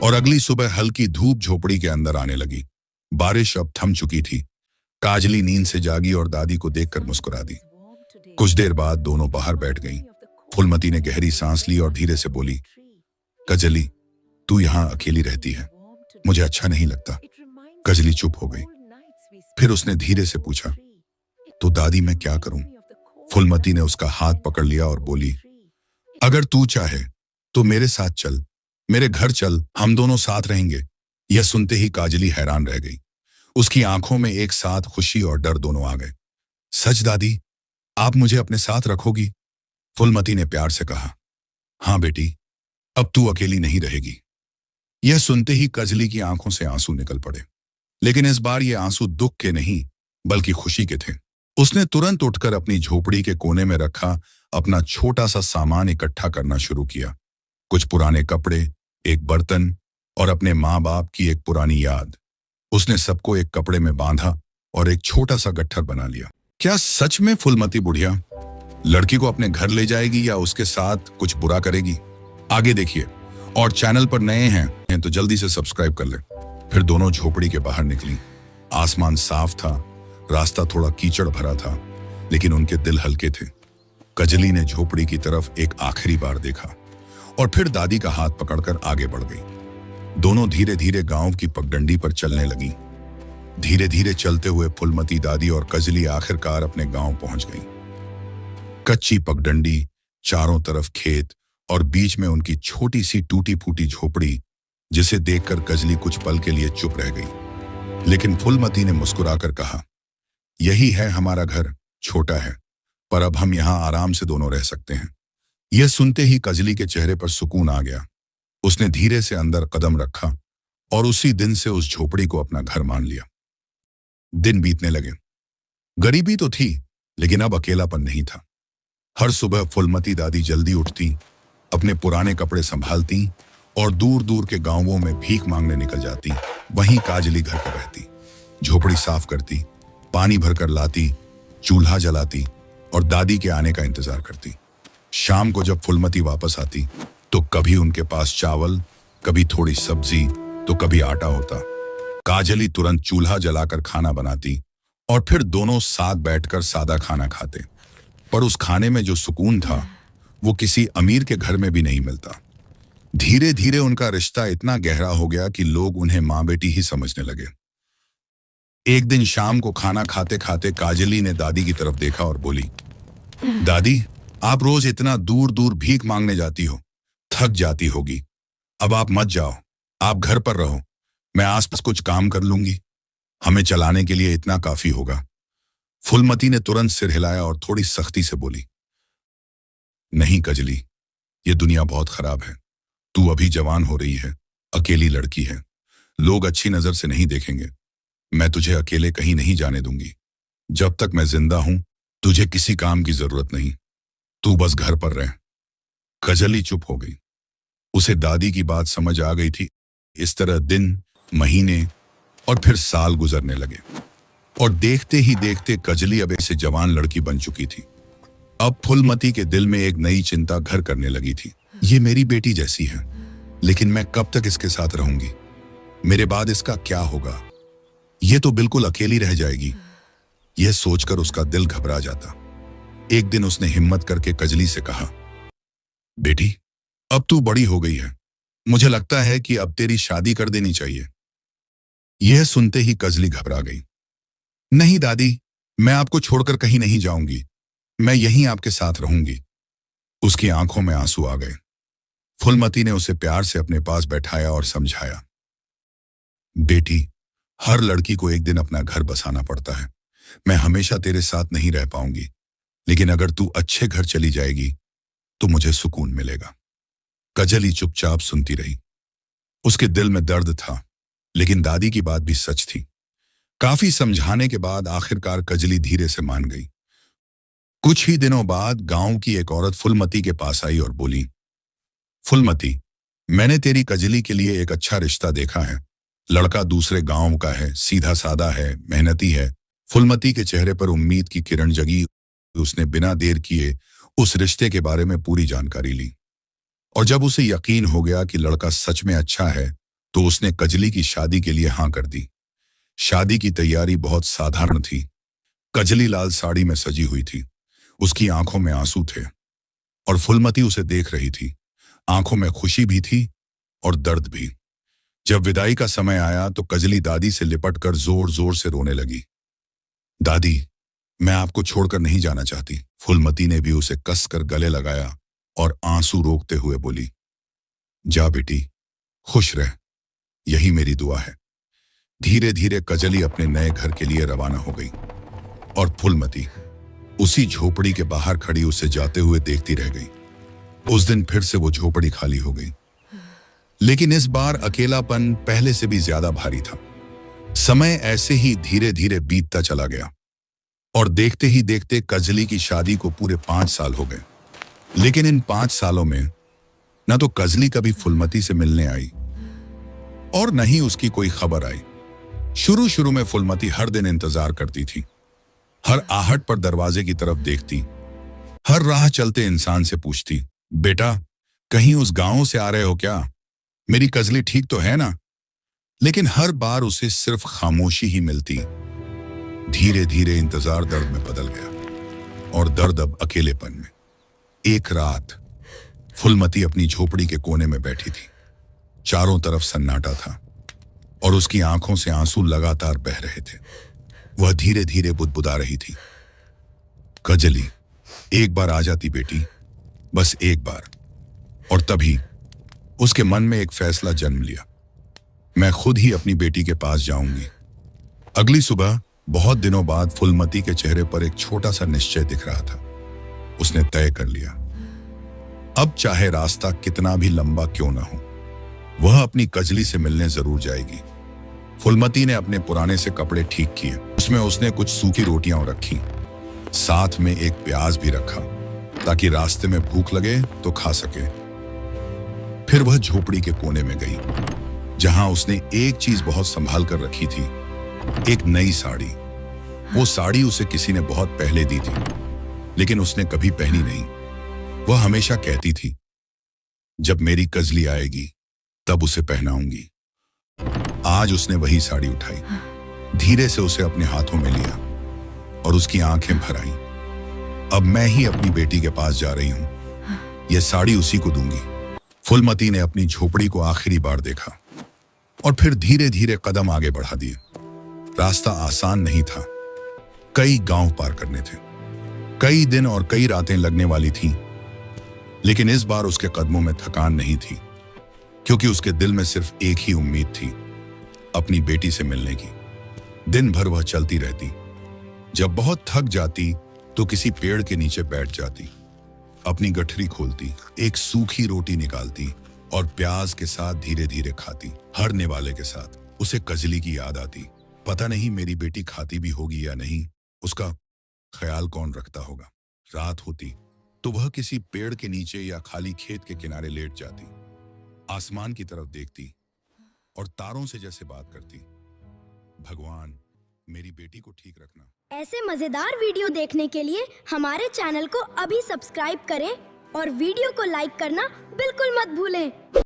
और अगली सुबह हल्की धूप झोपड़ी के अंदर आने लगी। बारिश अब थम चुकी थी। काजली नींद से जागी और दादी को देखकर मुस्कुरा दी। कुछ देर बाद दोनों बाहर बैठ गईं। फूलमती ने गहरी सांस ली और धीरे से बोली, कजली, तू यहाँ अकेली रहती है, मुझे अच्छा नहीं लगता। कजली चुप हो गई। फिर उसने धीरे से पूछा, तो दादी मैं क्या करूं? फूलमती ने उसका हाथ पकड़ लिया और बोली, अगर तू चाहे तो मेरे साथ चल, मेरे घर चल, हम दोनों साथ रहेंगे। यह सुनते ही काजली हैरान रह गई। उसकी आंखों में एक साथ खुशी और डर दोनों आ गए। सच दादी, आप मुझे अपने साथ रखोगी? फूलमती ने प्यार से कहा। हाँ बेटी, अब तू अकेली नहीं रहेगी। यह सुनते ही कजली की आंखों से आंसू निकल पड़े, लेकिन इस बार ये आंसू दुख के नहीं बल्कि खुशी के थे। उसने तुरंत उठकर अपनी झोपड़ी के कोने में रखा अपना छोटा सा सामान इकट्ठा करना शुरू किया। कुछ पुराने कपड़े, एक बर्तन और अपने माँ बाप की एक पुरानी याद। उसने सबको एक कपड़े में बांधा और एक छोटा सा गट्ठर बना लिया। क्या सच में फूलमती बुढ़िया लड़की को अपने घर ले जाएगी या उसके साथ कुछ बुरा करेगी? आगे देखिए। और चैनल पर नए हैं तो जल्दी से सब्सक्राइब कर लें। फिर दोनों झोपड़ी के बाहर निकली। आसमान साफ था, रास्ता थोड़ा कीचड़ भरा था, लेकिन उनके दिल हल्के थे। कजली ने झोपड़ी की तरफ एक आखिरी बार देखा और फिर दादी का हाथ पकड़कर आगे बढ़ गई। दोनों धीरे धीरे गांव की पगडंडी पर चलने लगी। धीरे धीरे चलते हुए फूलमती, दादी और कजली आखिरकार अपने गांव पहुंच गईं। कच्ची पगडंडी, चारों तरफ खेत और बीच में उनकी छोटी सी टूटी फूटी झोपड़ी, जिसे देखकर कजली कुछ पल के लिए चुप रह गई। लेकिन फूलमती ने मुस्कुराकर कहा, यही है हमारा घर, छोटा है पर अब हम यहाँ आराम से दोनों रह सकते हैं। यह सुनते ही कजली के चेहरे पर सुकून आ गया। उसने धीरे से अंदर कदम रखा और उसी दिन से उस झोपड़ी को अपना घर मान लिया। दिन बीतने लगे। गरीबी तो थी, लेकिन अब अकेलापन नहीं था। हर सुबह फूलमती दादी जल्दी उठती, अपने पुराने कपड़े संभालती और दूर दूर के गांवों में भीख मांगने निकल जाती। वहीं काजली घर पर रहती, झोपड़ी साफ करती, पानी भरकर लाती, चूल्हा जलाती और दादी के आने का इंतजार करती। शाम को जब फूलमती वापस आती तो कभी उनके पास चावल, कभी थोड़ी सब्जी तो कभी आटा होता। काजली तुरंत चूल्हा जलाकर खाना बनाती और फिर दोनों साथ बैठकर सादा खाना खाते। पर उस खाने में जो सुकून था वो किसी अमीर के घर में भी नहीं मिलता। धीरे धीरे उनका रिश्ता इतना गहरा हो गया कि लोग उन्हें माँ बेटी ही समझने लगे। एक दिन शाम को खाना खाते खाते काजली ने दादी की तरफ देखा और बोली, दादी, आप रोज इतना दूर दूर भीख मांगने जाती हो, थक जाती होगी। अब आप मत जाओ, आप घर पर रहो, मैं आसपास कुछ काम कर लूंगी, हमें चलाने के लिए इतना काफी होगा। फूलमती ने तुरंत सिर हिलाया और थोड़ी सख्ती से बोली, नहीं कजली, ये दुनिया बहुत खराब है। तू अभी जवान हो रही है, अकेली लड़की है, लोग अच्छी नजर से नहीं देखेंगे। मैं तुझे अकेले कहीं नहीं जाने दूंगी। जब तक मैं जिंदा हूं तुझे किसी काम की जरूरत नहीं, तू बस घर पर रह। कजली चुप हो गई। उसे दादी की बात समझ आ गई थी। इस तरह दिन, महीने और फिर साल गुजरने लगे और देखते ही देखते कजली अब एक जवान लड़की बन चुकी थी। अब फूलमती के दिल में एक नई चिंता घर करने लगी थी। ये मेरी बेटी जैसी है, लेकिन मैं कब तक इसके साथ रहूंगी? मेरे बाद इसका क्या होगा? ये तो बिल्कुल अकेली रह जाएगी। यह सोचकर उसका दिल घबरा जाता। एक दिन उसने हिम्मत करके कजली से कहा, बेटी, अब तू बड़ी हो गई है, मुझे लगता है कि अब तेरी शादी कर देनी चाहिए। यह सुनते ही कजली घबरा गई। नहीं दादी, मैं आपको छोड़कर कहीं नहीं जाऊंगी, मैं यहीं आपके साथ रहूंगी। उसकी आंखों में आंसू आ गए। फूलमती ने उसे प्यार से अपने पास बैठाया और समझाया, बेटी, हर लड़की को एक दिन अपना घर बसाना पड़ता है। मैं हमेशा तेरे साथ नहीं रह पाऊंगी, लेकिन अगर तू अच्छे घर चली जाएगी तो मुझे सुकून मिलेगा। कजली चुपचाप सुनती रही। उसके दिल में दर्द था, लेकिन दादी की बात भी सच थी। काफी समझाने के बाद आखिरकार कजली धीरे से मान गई। कुछ ही दिनों बाद गांव की एक औरत फूलमती के पास आई और बोली, फूलमती, मैंने तेरी कजली के लिए एक अच्छा रिश्ता देखा है। लड़का दूसरे गांव का है, सीधा सादा है, मेहनती है। फूलमती के चेहरे पर उम्मीद की किरण जगी। उसने बिना देर किए उस रिश्ते के बारे में पूरी जानकारी ली और जब उसे यकीन हो गया कि लड़का सच में अच्छा है तो उसने कजली की शादी के लिए हाँ कर दी। शादी की तैयारी बहुत साधारण थी। कजली लाल साड़ी में सजी हुई थी। उसकी आंखों में आंसू थे और फुलमती उसे देख रही थी। आंखों में खुशी भी थी और दर्द भी। जब विदाई का समय आया तो कजली दादी से लिपटकर जोर जोर से रोने लगी। दादी, मैं आपको छोड़कर नहीं जाना चाहती। फुलमती ने भी उसे कसकर गले लगाया और आंसू रोकते हुए बोली, जा बेटी, खुश रह, यही मेरी दुआ है। धीरे धीरे कजली अपने नए घर के लिए रवाना हो गई और फुलमती उसी झोपड़ी के बाहर खड़ी उसे जाते हुए देखती रह गई। उस दिन फिर से वो झोपड़ी खाली हो गई, लेकिन इस बार अकेलापन पहले से भी ज्यादा भारी था। समय ऐसे ही धीरे धीरे बीतता चला गया और देखते ही देखते कजली की शादी को पूरे 5 साल हो गए। लेकिन इन 5 सालों में न तो कजली कभी फुलमती से मिलने आई और न ही उसकी कोई खबर आई। शुरू शुरू में फुलमती हर दिन इंतजार करती थी, हर आहट पर दरवाजे की तरफ देखती, हर राह चलते इंसान से पूछती, बेटा कहीं उस गांव से आ रहे हो क्या? मेरी कजली ठीक तो है ना? लेकिन हर बार उसे सिर्फ खामोशी ही मिलती। धीरे धीरे इंतजार दर्द में बदल गया और दर्द अब अकेलेपन में। एक रात फुलमती अपनी झोपड़ी के कोने में बैठी थी। चारों तरफ सन्नाटा था और उसकी आंखों से आंसू लगातार बह रहे थे। वह धीरे धीरे बुदबुदा रही थी, कजली, एक बार आ जाती बेटी, बस एक बार। और तभी उसके मन में एक फैसला जन्म लिया, मैं खुद ही अपनी बेटी के पास जाऊंगी। अगली सुबह बहुत दिनों बाद फुलमती के चेहरे पर एक छोटा सा निश्चय दिख रहा था। उसने तय कर लिया, अब चाहे रास्ता कितना भी लंबा क्यों ना हो, वह अपनी कजली से मिलने जरूर जाएगी। फुलमती ने अपने पुराने से कपड़े ठीक किए, उसमें उसने कुछ सूखी रोटियां रखी, साथ में एक प्याज भी रखा ताकि रास्ते में भूख लगे तो खा सके। फिर वह झोपड़ी के कोने में गई जहां उसने एक चीज बहुत संभाल कर रखी थी, एक नई साड़ी। वो साड़ी उसे किसी ने बहुत पहले दी थी, लेकिन उसने कभी पहनी नहीं। वह हमेशा कहती थी, जब मेरी कजली आएगी तब उसे पहनाऊंगी। आज उसने वही साड़ी उठाई, धीरे से उसे अपने हाथों में लिया और उसकी आंखें भर आईं। अब मैं ही अपनी बेटी के पास जा रही हूं, यह साड़ी उसी को दूंगी। फुलमती ने अपनी झोपड़ी को आखिरी बार देखा और फिर धीरे धीरे कदम आगे बढ़ा दिए। रास्ता आसान नहीं था, कई गांव पार करने थे, कई दिन और कई रातें लगने वाली थीं। लेकिन इस बार उसके कदमों में थकान नहीं थी, क्योंकि उसके दिल में सिर्फ एक ही उम्मीद थी, अपनी बेटी से मिलने की। दिन भर वह चलती रहती। जब बहुत थक जाती तो किसी पेड़ के नीचे बैठ जाती, अपनी गठरी खोलती, एक सूखी रोटी निकालती और प्याज के साथ धीरे धीरे खाती। हर निवाले के साथ उसे कजली की याद आती। पता नहीं मेरी बेटी खाती भी होगी या नहीं, उसका ख्याल कौन रखता होगा। रात होती तो वह किसी पेड़ के नीचे या खाली खेत के किनारे लेट जाती, आसमान की तरफ देखती और तारों से जैसे बात करती, भगवान मेरी बेटी को ठीक रखना। ऐसे मजेदार वीडियो देखने के लिए हमारे चैनल को अभी सब्सक्राइब करें और वीडियो को लाइक करना बिल्कुल मत भूलें।